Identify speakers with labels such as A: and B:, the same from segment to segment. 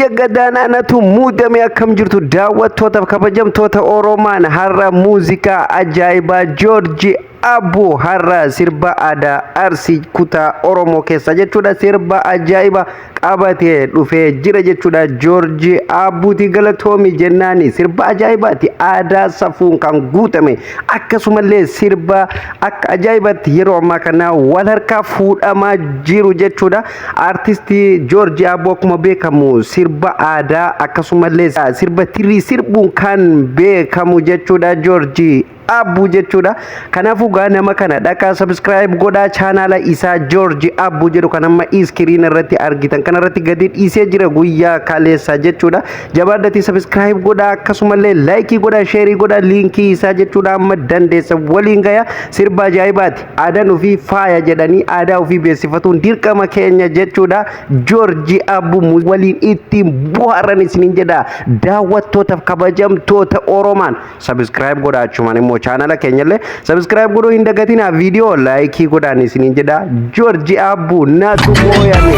A: biyya gadaanaanatu muudame akkam jirtu daawwattootaaf kabajamtoota Oromaan har'a muuziqaa ajaa'ibaa Joorji Abbuu har'a sirba aadaa Arsii kutaa Oromoo keessa jechuudha. Sirba ajaa'ibaa qabatee dhufee jira jechuudha. Joorji Abbuuti galatoomi jennaani sirba ajaa'ibaati aadaa safuun kan guutame akkasumallee sirba akka ajaa'ibaatti yeroo ammaa kana wal harkaa fuudhamaa jiru jechuudha. Artistii Joorji Abbuu akkuma beekamu sirba aadaa akkasumallee sirba tirii sirbuun kan beekamu jechuudha. Joorji Abbuu jechuudha. Kanaafuu gaa nama kana dhaqaa subscribe godhaa chaanaala isaa Joorji Abbuu jedhu kan amma iskiriin irratti argitan kana irratti gadi dhiisee jira guyyaa kaleessa jechuudha. Jabaadhatii subscribe godhaa akkasumallee like godhaa share godhaa linkii isaa jechuudha. Amma dandeessa waliin gaya sirba ajaa'ibaati aadaan ofii faaya jedhanii aadaa ofii beeksifatuun dirqama keenya jechuudha. Joorji Abbuu waliin ittiin bu'aaran isiniin jedha daawwattootaaf kabajamtoota Oromaan subscribe godhaa achumaan immoo channel kenyale subscribe godho hin dagatina video like godhaan isiniin jedha. Joorji Abbuu naatu mooyame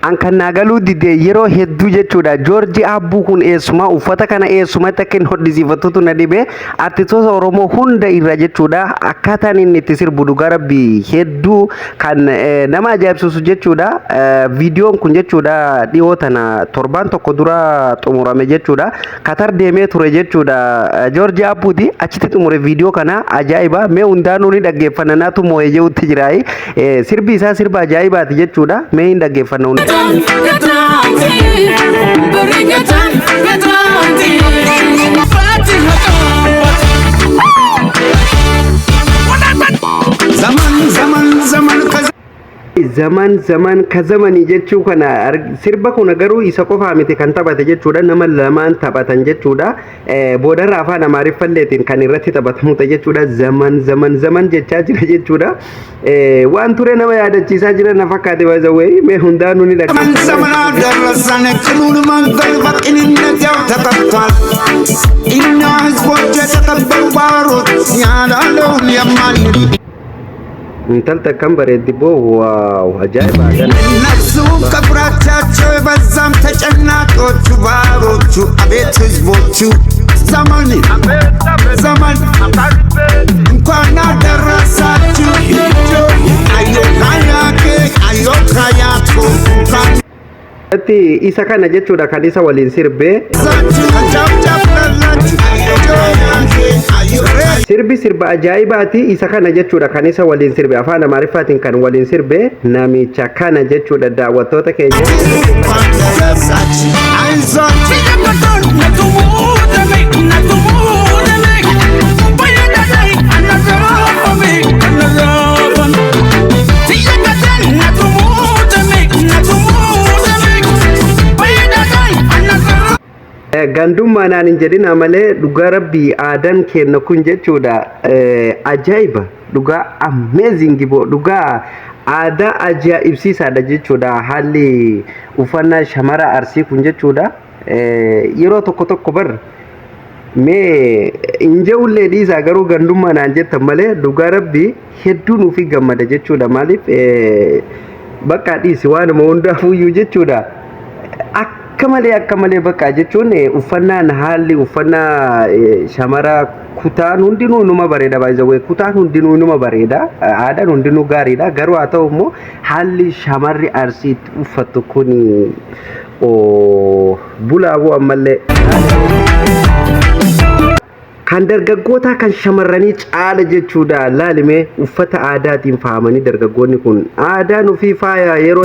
A: Ankan nagaluu dide yeroo hedduu jechuudha. Joorji Abbuu kun eessuma uffata kana eessumatti akka hin hodhisiifatutu na dhibe artistoota Oromoo hunda irra jechuudha. Akkaataan inni itti sirbu dhugaa rabbii hedduu kan nama ajaa'ibsiisu jechuudha. Viidiyoon kun jechuudha dhiyoo tana torbaan tokko dura xumurame jechuudha. Qatar deemee ture jechuudha. Joorji Abbuuti achitti xumure viidiyoo kana ajaa'iba mee hundaanuu ni dhaggeeffannanaatu moo'ee jechuutti jira. Sirbi isaa sirba ajaa'ibaati jechuudha. Mee hin dhaggeeffanna hunda. zaman kazamani jechuu kana sirba kuna garuu isa qofa miti kan taphate jechuudha. Nama lamaan taphatan jechuudha. Boodarra afaan Amaariffalleetiin kan irratti taphatamu jechuudha. Zaman jechaa jira jechuudha. Waan ture nama yaadachiisaa jira na fakkaate baay'ee mee hundaanuu ni انتلت كم بريد بو واو عجائب عجائب نفسهم كبراتاتشو بزام تجناتوچو باروچو أبيت حزبوچو زماني زمان كنا دراساتشو أيو خياكي أيو خياتو Ati isa kana jechuudha kan isa waliin sirbe sirba ajaa'ibaati isa kana jechuudha kan isa waliin sirbe afaan Amaariffaatiin kan waliin sirbe namicha kana jechuudha daawwattoota keenya gandummaa naan hin jedhin amalee dhugaa rabbii aadaan kenna kun jechuudha ajaa'iba dhugaa amazing bo dhugaa aadaa ajaa'ibsiisaadha jechuudha. Haalli uffannaa shamara Arsii kun jechuudha yeroo tokko bar mee injeullee dhiisaa garuu gandummaa naan jettan malee dhugaa rabbii hedduu nuufi gammada jechuudha. Maaliif bakka dhiisi waanuma hundaafuyyuu jechuudha. Akka malee bakka jechuun uffannaan haalli uffannaa shamara kutaan hundinuu numa bareeda baay'ee kutaan hundinuu numa bareeda aadaan hundinuu gaariidha. Garuu haa ta'u immoo haalli shamarri Arsii uffattu kun bulaabuu ammallee kan dargaggoota kan shamarranii caala jechuudha. Laalimee uffata aadaatiin fahamanii dargaggoonni kun aadaan ofii faaya yeroo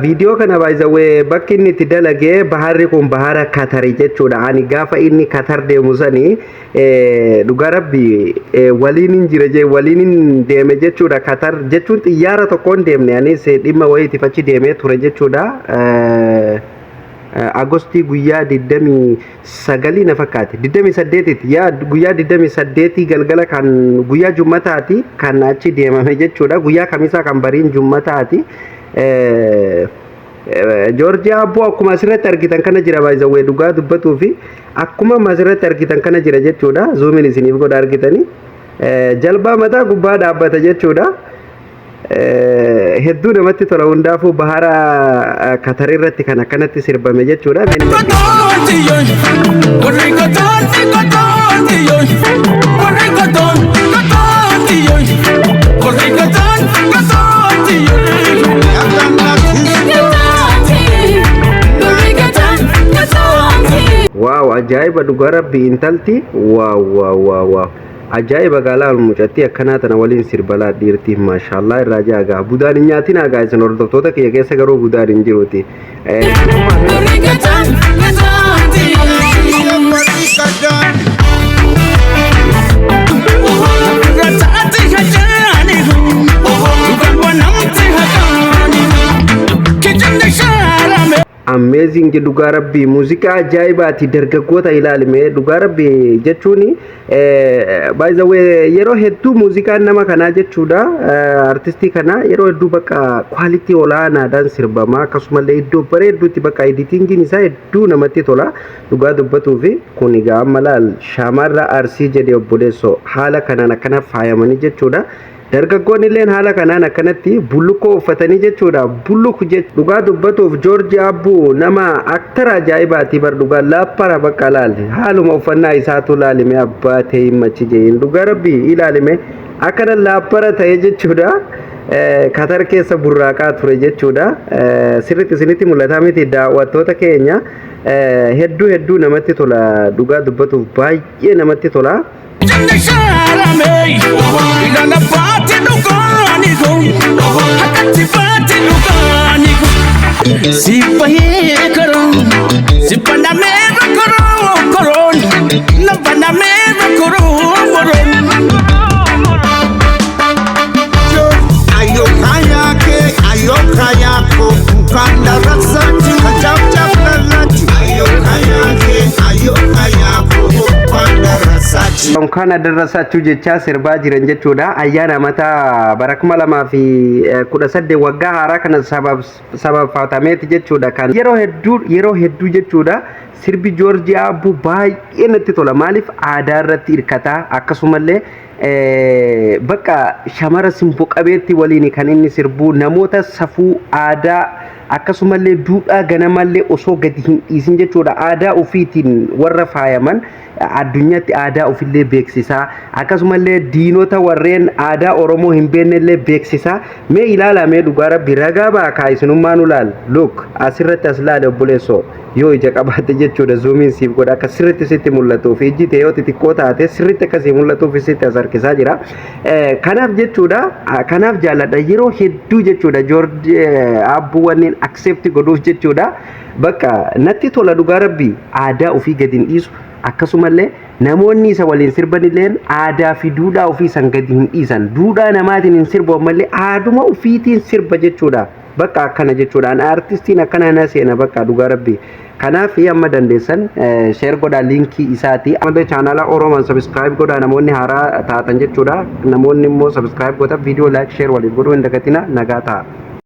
A: video kana baay'ee bakki inni itti dalagee baharri kun bahara Katarii jechuudha. Ani gaafa inni Katar deemu sanii dhugaa rabbii waliin hin jire waliin hin deeme jechuudha. Katar jechuun xiyyaara tokkoon deemne anis dhimma wayiitiif achi deemee ture jechuudha. Agostii guyyaa 29 na fakkaate 28 yaa guyyaa 28 galgala kan guyyaa jummataati kan achi deemame jechuudha guyyaa kamisaa kan bariin jummataati Georgia Abbo akkuma asirratti argitan kana jira baay'ee dhugaa dubbatuu fi akkuma asirratti argitan kana jira jechuudha zoomin isiniif godha argitanii jalbaa mataa gubbaa dhaabbata jechuudha hedduu namatti tola hundaafuu bahara Qatar irratti kan akkanatti sirbame jechuudha waaw ajaa'iba dhugaa rabbii intalti waaw ajaa'iba gaalaa mucatti akkanaa tana waliin sirbalaa dhiirti maashaallah irraa jaagaa budaan nyaatiin agaa isin hordoftoota kiyya keessa garuu budaan hin jiruuti amazing dhugaa rabbii muuziqaa ajaa'ibaati dargaggoota ilaalime dhugaa rabbii jechuun by the way yeroo hedduu muuziqaan nama kanaa jechuudha artistii kana yeroo hedduu bakka quality olaanaadhaan sirbamaa akkasumallee iddoo bareedduutti bakka editingiin isaa hedduu namatti tola dhugaa dubbatuu fi kun egaa amma laal shamarra arsii jedhee obboleessoo haala kanaan akkana faayamanii jechuudha dargaggoonni illeen haala kanaan akkanatti bullukkoo uffatanii jechuudha bulluku dhugaa dubbatuuf George Abbu nama aktara ajaa'ibaati bar dhugaa laappara bakka laali haaluma uffannaa isaatu laalime abbaa ta'e machi jeen dhugaa rabbii ilaalime akkana laappara ta'e jechuudha Qatar keessa burraaqaa ture jechuudha sirriitti isinitti mul'ata miti daawwattoota keenya hedduu namatti tola dhugaa dubbatuuf baay'ee namatti tola Kan adarrasaachuu jecha sirbaa jiran jechuudha ayyaana mata bara 2018 waggaa haaraa kana sababfatameeti jechuudha kan yeroo hedduu jechuudha sirbi George Abbu baay'ee natti tola maaliif aadaa irratti hirkataa akkasumallee bakka shamara simbo qabeetti waliin kan inni sirbu namoota safuu aadaa akkasumallee duudhaa ganamallee osoo gadi hin dhiisin jechuudha aadaa ofiitiin warra faayaman addunyaatti aadaa ofillee beeksisaa akkasumallee diinota warreen aadaa Oromoo hin beennellee beeksisaa mee ilaala mee dhugaa rabbi ragaa baakaa isinummaan ulaal look asirratti as laale obboleessoo yoo ija qabaate jechuudha zoomiin siif godha akka sirriitti sitti mul'atuuf ijji ta'e yoo xixiqqoo taate sirriitti akkasii mul'atuuf sitti as harkisaa jira kanaaf jechuudha kanaaf jaalladha yeroo hedduu jechuudha George Abbu wanneen accept godhuuf jechuudha bakka natti tola dhugaa rabbi aadaa ofii gadi hin dhiisu akkasumallee namoonni isa waliin sirbanilleen aadaa fi duudhaa ofii san gadi hin dhiisan duudhaa namaatiin hin sirbu mallee aaduma ofiitiin sirba jechuudha bakka akkana jechuudhaan artistiin akkana na seena bakka dhugaa rabbi kanaaf amma dandeessan share godhaa linkii isaati amma chaanala Oromoon subscribe godhaa namoonni haaraa taatan jechuudha namoonni immoo subscribe godhaa video like share waliin godhuu hin dagatina nagaa ta'a